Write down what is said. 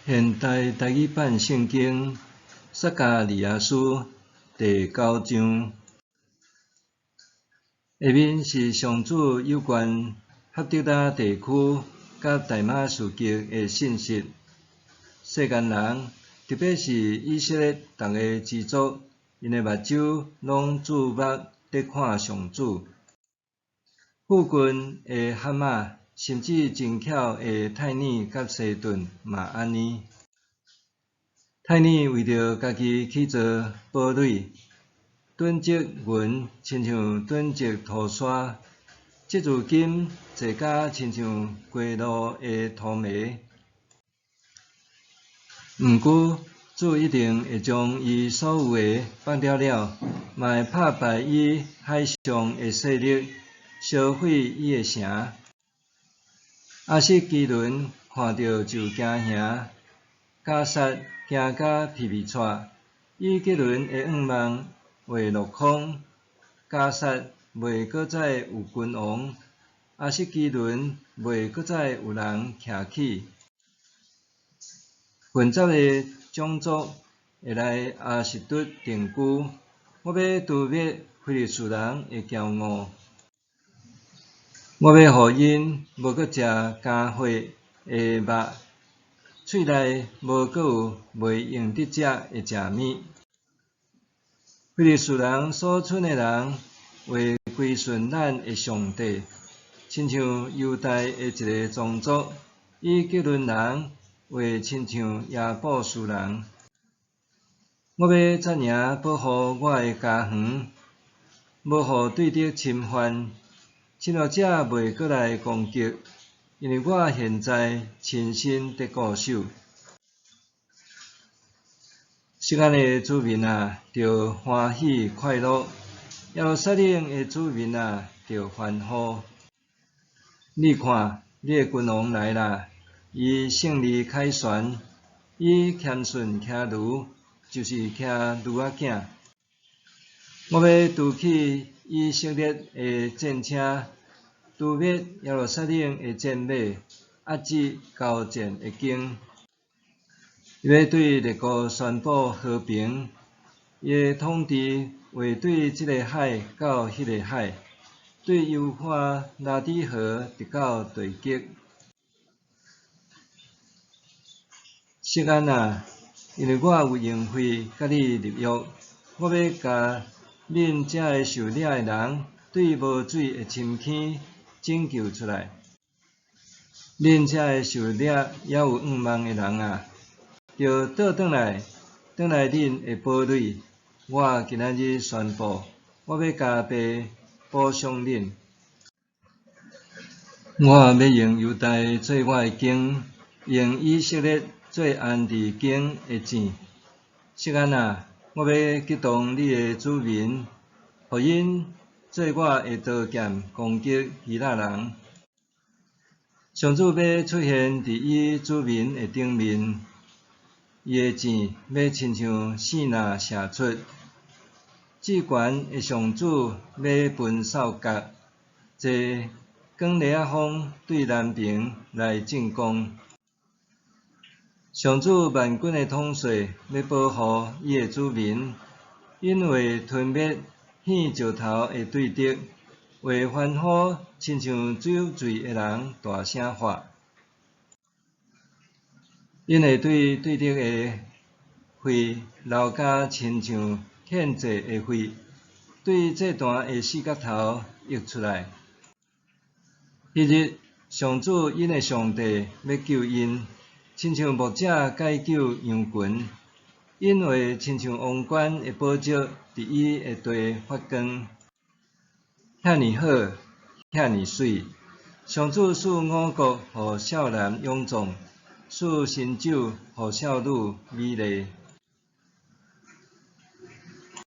现代台语版圣经撒迦利亚书第9章，下面是上主有关哈德拉地区甲大马士革的信息。世间人，特别是以色列逐个支族，因的目睭拢注目伫看上主。富军的哈马，甚至真巧的泰尼甲西顿嘛安尼。泰尼为着家己去做堡垒，囤积云，亲像囤积土沙，即如今坐甲亲像过路的土迷。毋过，主一定会将伊所有的放掉了，嘛会拍败伊海上的势力，烧毁伊的城。亚实基伦看到就惊吓，加萨惊甲皮皮喘，以吉伦的愿望会落空，加萨袂搁再有君王，亚实基伦袂搁再有人徛起。混杂的种族会来亚实突定居，我要除灭非利士人的骄傲。我要互因无搁食加火的肉，喙内无搁有袂用得食的食物。非利士人所剩的人会归顺咱的上帝，亲像犹大的一个宗族；以吉伦人会亲像亚布斯人。我要怎样保护我的家园，无互对敌侵犯。侵略者袂过来攻击，因为我现在亲身伫固守。錫安的子民啊，着欢喜快乐；耶路撒冷的子民啊，着欢呼。你看，你的君王来啦！伊胜利凯旋，伊谦顺骑驴，就是骑驴仔囝。我要拄起以色列的战车，除灭耶路撒冷的战马，压制交战的经。伊要对列国宣布和平，伊的统治会对这个海到迄个海，对幼发拉底河直到地极。錫安啊，因为我有用费甲你立约，我要甲恁遮个受掠的人对无水的深坑拯救出来。恁遮个受掠也有愿望的人啊，着倒转来恁的堡垒。我今仔日宣布，我要加倍补偿恁。我要用犹大做我的经，用以色列做安置经的钱。錫安啊，我要激动你的子民，互因做我的刀剑攻击希腊人。上主要出现伫伊子民的顶面，伊的箭要亲像线呐射出。至悬的上主要分扫角，坐广烈仔风对南边来进攻。上主万军的统帅要保护伊的子民，因为吞灭显石头的对敌，为欢呼亲像酒醉的人大声喝。因会对敌的血流甲亲像献祭的血，对这段的四角头溢出来。迄日，上主因的上帝要救因。亲像牧者解救羊群，因为亲像王冠的宝石伫伊的地发光，遐尼好，遐尼水。上主使五国互少男勇壮，使新酒互少女美丽。